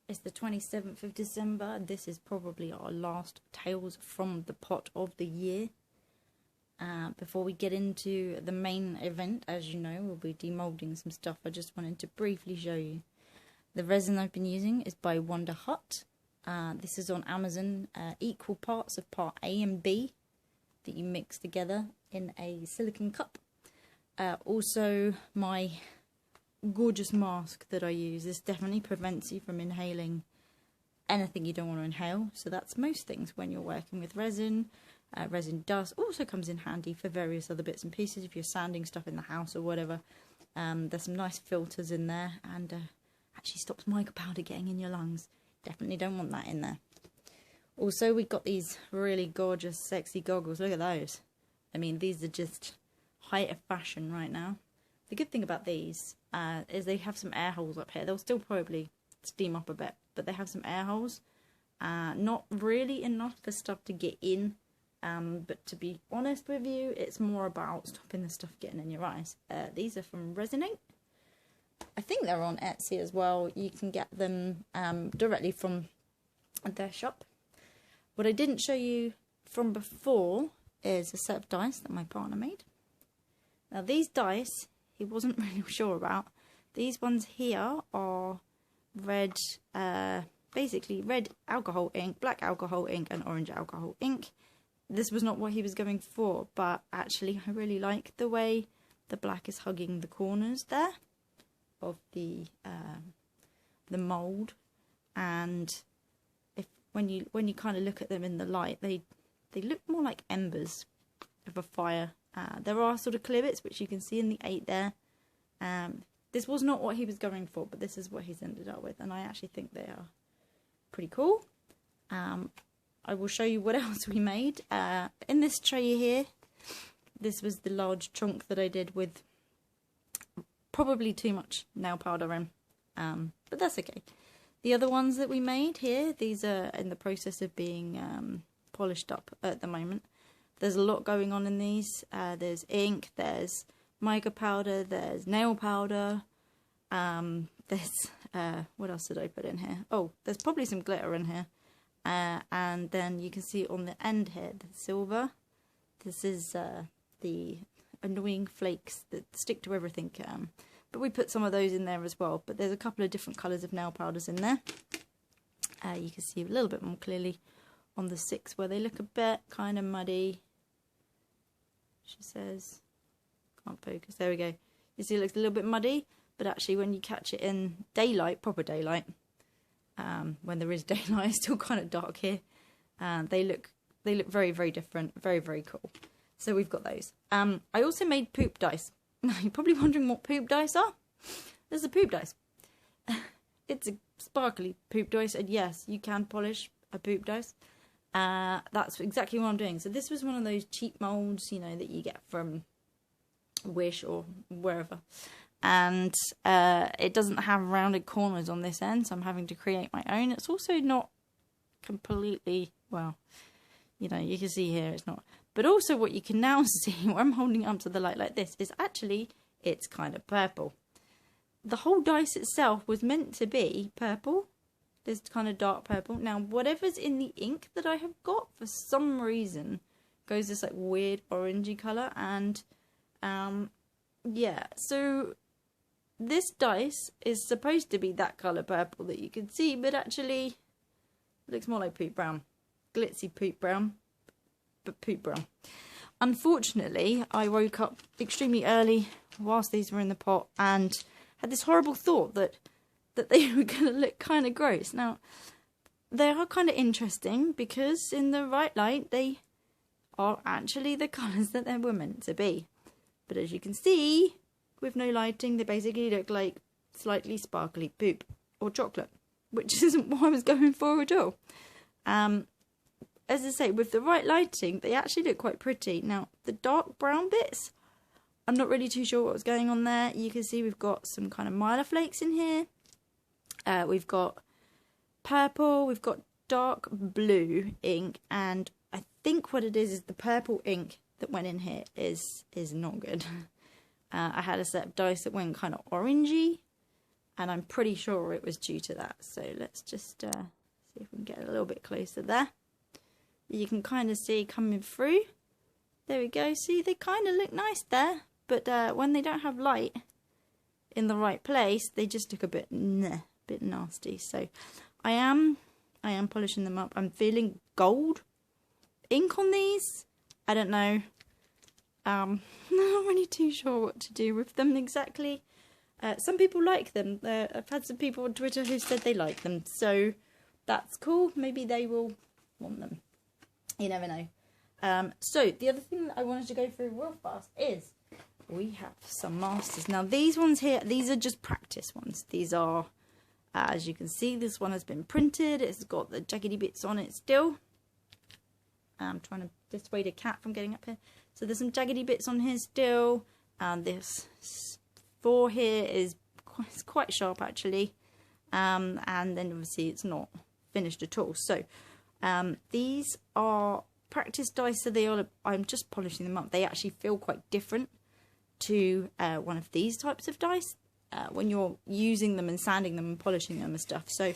It's the 27th of December. This is probably our last Tales from the Pot of the year. Before we get into the main event, as you know, we'll be demoulding some stuff. I just wanted to briefly show you. The resin I've been using is by Wonder Hut. This is on Amazon. Equal parts of part A and B that you mix together in a silicone cup. Also, my gorgeous mask that I use. This definitely prevents you from inhaling anything you don't want to inhale. So that's most things when you're working with resin. Resin dust also comes in handy for various other bits and pieces if you're sanding stuff in the house or whatever. There's some nice filters in there, and actually stops mica powder getting in your lungs. Definitely don't want that in there. Also, we've got these really gorgeous, sexy goggles. Look at those. I mean, these are just height of fashion right now. The good thing about these is they have some air holes up here. They'll still probably steam up a bit, but they have some air holes. Not really enough for stuff to get in. But to be honest with you, it's more about stopping the stuff getting in your eyes. These are from Resinate. I think they're on Etsy as well. You can get them directly from their shop. What I didn't show you from before is a set of dice that my partner made. Now these dice, he wasn't really sure about. These ones here are red, basically red alcohol ink, black alcohol ink and orange alcohol ink. This was not what he was going for, but actually I really like the way the black is hugging the corners there of the mould, and when you kind of look at them in the light, they look more like embers of a fire. There are sort of clear bits which you can see in the 8 there. This was not what he was going for, but this is what he's ended up with, and I actually think they are pretty cool. I will show you what else we made. In this tray here, this was the large chunk that I did with probably too much nail powder in, but that's okay. The other ones that we made here, these are in the process of being polished up at the moment. There's a lot going on in these. There's ink, there's mica powder, there's nail powder, there's, what else did I put in here? Oh, there's probably some glitter in here. And then you can see on the end here, the silver. This is the annoying flakes that stick to everything. But we put some of those in there as well. But there's a couple of different colours of nail powders in there. You can see a little bit more clearly on the 6 where they look a bit kind of muddy. She says, can't focus, there we go. You see it looks a little bit muddy, but actually when you catch it in daylight, proper daylight, when there is daylight, it's still kind of dark here. They look very, very different, very, very cool. So we've got those. I also made poop dice. Now you're probably wondering what poop dice are. There's a poop dice. It's a sparkly poop dice, and yes, you can polish a poop dice. That's exactly what I'm doing. So this was one of those cheap molds, you know, that you get from Wish or wherever. And it doesn't have rounded corners on this end, so I'm having to create my own. It's also not completely, well, you know, you can see here it's not. But also what you can now see, when I'm holding it up to the light like this, is actually it's kind of purple. The whole dice itself was meant to be purple, this kind of dark purple. Now, whatever's in the ink that I have got, for some reason, goes this like weird orangey colour, and yeah, so this dice is supposed to be that colour purple that you can see, but actually it looks more like poop brown. Glitzy poop brown, but poop brown. Unfortunately, I woke up extremely early whilst these were in the pot and had this horrible thought that they were going to look kind of gross. Now, they are kind of interesting because in the right light, they are actually the colours that they were meant to be. But as you can see, with no lighting, they basically look like slightly sparkly poop or chocolate, which isn't what I was going for at all. As I say, with the right lighting, they actually look quite pretty. Now, the dark brown bits, I'm not really too sure what was going on there. You can see we've got some kind of mylar flakes in here. We've got purple, we've got dark blue ink, and I think what it is the purple ink that went in here is not good. I had a set of dice that went kind of orangey, and I'm pretty sure it was due to that. So let's just see if we can get a little bit closer there. You can kind of see coming through. There we go. See, they kind of look nice there, but when they don't have light in the right place, they just look a bit nasty. So I am polishing them up. I'm feeling gold ink on these. I don't know. I'm not really too sure what to do with them exactly. Some people like them. I've had some people on Twitter who said they like them, so that's cool. Maybe they will want them. You never know. So the other thing that I wanted to go through real fast is we have some masters. Now these ones here, these are just practice ones. These are, as you can see, this one has been printed. It's got the jaggedy bits on it still. I'm trying to dissuade a cat from getting up here. So there's some jaggedy bits on here still. And this 4 here is quite sharp actually. And then obviously it's not finished at all. So these are practice dice, so I'm just polishing them up. They actually feel quite different to one of these types of dice when you're using them and sanding them and polishing them and stuff. So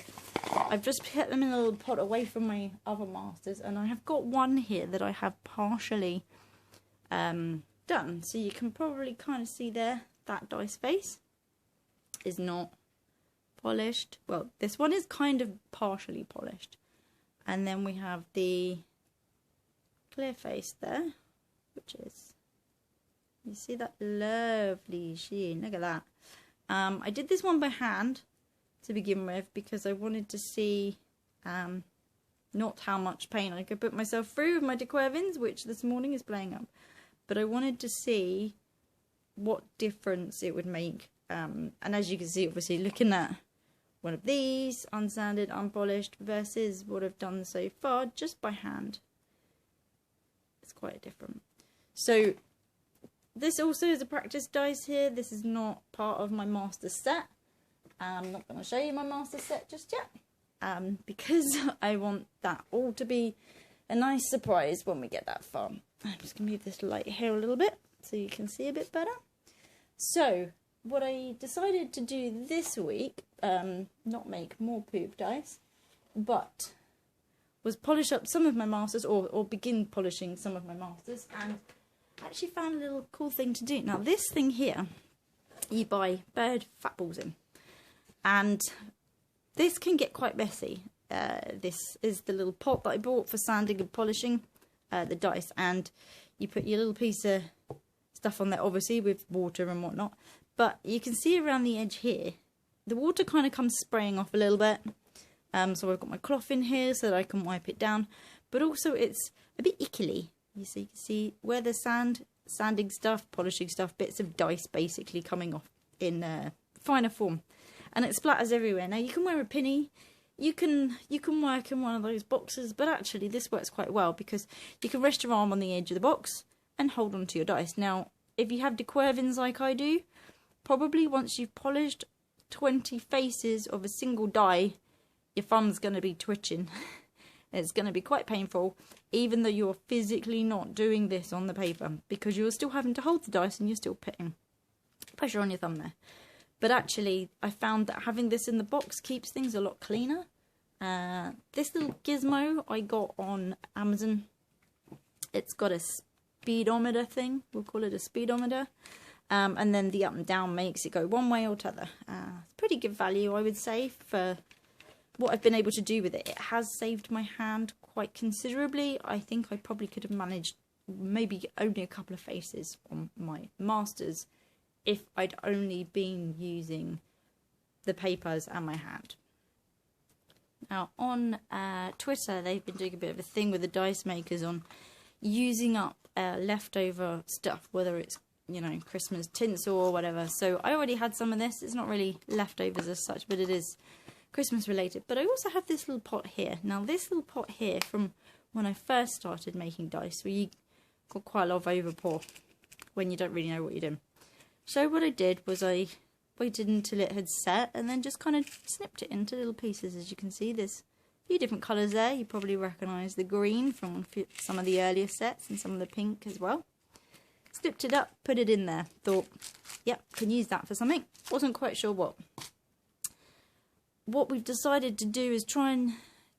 I've just put them in a little pot away from my other masters, and I have got one here that I have partially done. So you can probably kind of see there, that dice face is not polished. Well, this one is kind of partially polished. And then we have the clear face there, which is, you see that lovely sheen, look at that. I did this one by hand to begin with because I wanted to see not how much paint I could put myself through with my DeQuervins, which this morning is playing up, but I wanted to see what difference it would make. And as you can see, obviously looking at one of these, unsanded, unpolished, versus what I've done so far just by hand, it's quite different. So this also is a practice dice here. This is not part of my master set. I'm not going to show you my master set just yet, because I want that all to be a nice surprise when we get that far. I'm just going to move this light here a little bit so you can see a bit better. So what I decided to do this week, not make more poop dice, but was polish up some of my masters, or begin polishing some of my masters, and I actually found a little cool thing to do. Now this thing here, you buy bird fat balls in, and this can get quite messy. This is the little pot that I bought for sanding and polishing the dice, and you put your little piece of stuff on there, obviously with water and whatnot, but you can see around the edge here, the water kind of comes spraying off a little bit. So I've got my cloth in here so that I can wipe it down, but also it's a bit ickly. You can see where the sanding stuff, polishing stuff, bits of dice basically coming off in finer form, and it splatters everywhere. Now you can wear a pinny, you can work in one of those boxes, but actually this works quite well because you can rest your arm on the edge of the box and hold on to your dice. Now if you have DeQuervins like I do, probably once you've polished 20 faces of a single die, your thumb's going to be twitching. It's going to be quite painful, even though you're physically not doing this on the paper, because you're still having to hold the dice and you're still putting pressure on your thumb there. But actually, I found that having this in the box keeps things a lot cleaner. This little gizmo I got on Amazon. It's got a speedometer thing. We'll call it a speedometer. And then the up and down makes it go one way or t'other. It's pretty good value, I would say, for what I've been able to do with it. It has saved my hand quite considerably. I think I probably could have managed maybe only a couple of faces on my masters if I'd only been using the papers and my hand. Now on Twitter, they've been doing a bit of a thing with the dice makers on using up leftover stuff, whether it's, you know, Christmas tinsel or whatever. So I already had some of this. It's not really leftovers as such, but it is Christmas related. But I also have this little pot here. Now this little pot here, from when I first started making dice, where you got quite a lot of overpour when you don't really know what you're doing. So what I did was I waited until it had set and then just kind of snipped it into little pieces. As you can see, there's a few different colours there. You probably recognise the green from some of the earlier sets and some of the pink as well. Snipped it up, put it in there. Thought, yep, can use that for something. Wasn't quite sure what. what we've decided to do is try and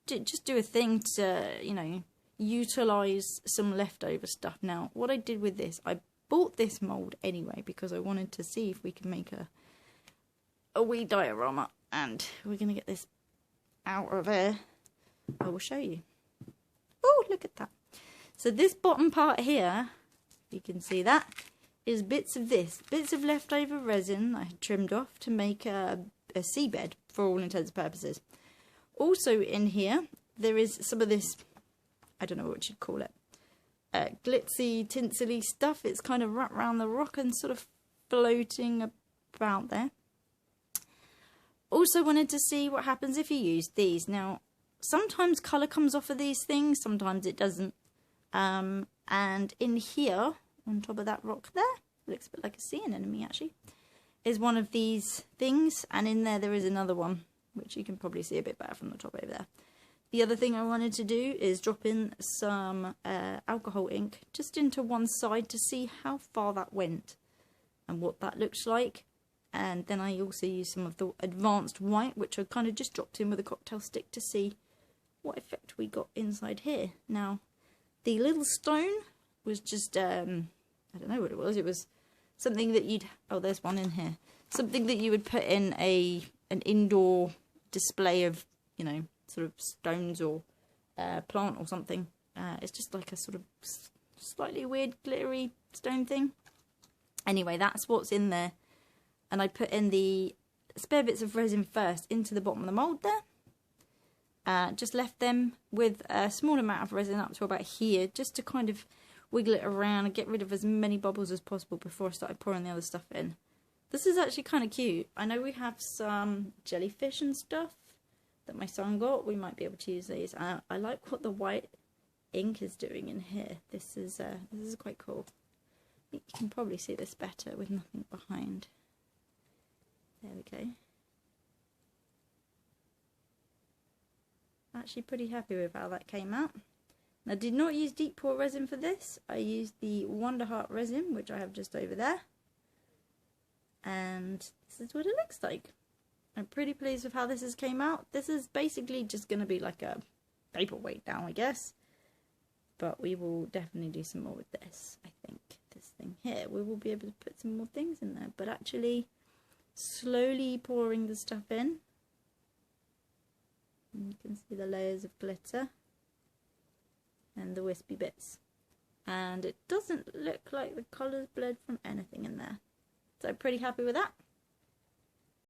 just do a thing to, you know, utilize some leftover stuff. Now, what I did with this, I bought this mold anyway because I wanted to see if we could make a wee diorama, and we're going to get this out of there. I will show you. Oh, look at that. So this bottom part here, you can see that, is bits of leftover resin I had trimmed off to make a seabed for all intents and purposes. Also in here, there is some of this, I don't know what you'd call it, glitzy, tinsely stuff. It's kind of wrapped around the rock and sort of floating about there. Also wanted to see what happens if you use these. Now, sometimes colour comes off of these things, sometimes it doesn't. And in here, on top of that rock there, looks a bit like a sea anemone actually, is one of these things, and in there is another one, which you can probably see a bit better from the top over there. The other thing I wanted to do is drop in some alcohol ink just into one side to see how far that went and what that looks like. And then I also used some of the advanced white, which I kind of just dropped in with a cocktail stick to see what effect we got inside here. Now, the little stone was just, I don't know what it was. It was something that you'd, oh, there's one in here. Something that you would put in an indoor display of, you know, sort of stones or plant or something. It's just like a sort of slightly weird glittery stone thing. Anyway, that's what's in there. And I put in the spare bits of resin first into the bottom of the mould there. Just left them with a small amount of resin up to about here, just to kind of wiggle it around and get rid of as many bubbles as possible before I started pouring the other stuff in. This is actually kind of cute. I know we have some jellyfish and stuff that my son got. We might be able to use these. I like what the white ink is doing in here. This is quite cool. I think you can probably see this better with nothing behind. There we go. Actually pretty happy with how that came out. I did not use deep pour resin for this. I used the Wonder Heart resin, which I have just over there. And this is what it looks like. I'm pretty pleased with how this has came out. This is basically just going to be like a paperweight now, I guess. But we will definitely do some more with this. I think this thing here, we will be able to put some more things in there. But actually, slowly pouring the stuff in. And you can see the layers of glitter and the wispy bits. And it doesn't look like the colours bled from anything in there. So pretty happy with that.